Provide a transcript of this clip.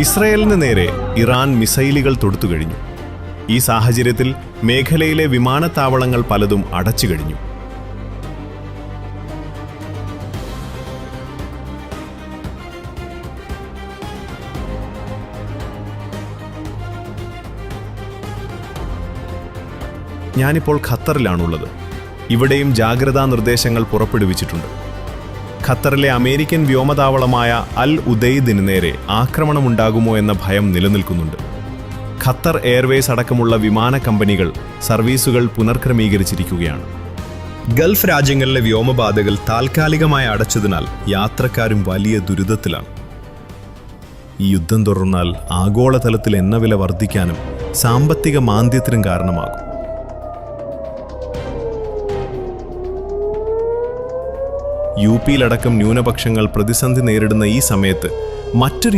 ഇസ്രയേലിന് നേരെ ഇറാൻ മിസൈലുകൾ തൊടുത്തുകഴിഞ്ഞു. ഈ സാഹചര്യത്തിൽ മേഖലയിലെ വിമാനത്താവളങ്ങൾ പലതും അടച്ചുകഴിഞ്ഞു. ഞാനിപ്പോൾ ഖത്തറിലാണുള്ളത്. ഇവിടെയും ജാഗ്രതാ നിർദ്ദേശങ്ങൾ പുറപ്പെടുവിച്ചിട്ടുണ്ട്. ഖത്തറിലെ അമേരിക്കൻ വ്യോമതാവളമായ അൽ ഉദൈദിന് നേരെ ആക്രമണമുണ്ടാകുമോ എന്ന ഭയം നിലനിൽക്കുന്നുണ്ട്. ഖത്തർ എയർവേസ് അടക്കമുള്ള വിമാന കമ്പനികൾ സർവീസുകൾ പുനർക്രമീകരിച്ചിരിക്കുകയാണ്. ഗൾഫ് രാജ്യങ്ങളിലെ വ്യോമപാതകൾ താൽക്കാലികമായി അടച്ചതിനാൽ യാത്രക്കാരും വലിയ ദുരിതത്തിലാണ്. ഈ യുദ്ധം തുടർന്നാൽ ആഗോളതലത്തിൽ എണ്ണവില വർദ്ധിക്കാനും സാമ്പത്തിക മാന്ദ്യത്തിനും കാരണമാകും. യു പിയിലടക്കം ന്യൂനപക്ഷങ്ങൾ പ്രതിസന്ധി നേരിടുന്ന ഈ സമയത്ത് മറ്റൊരു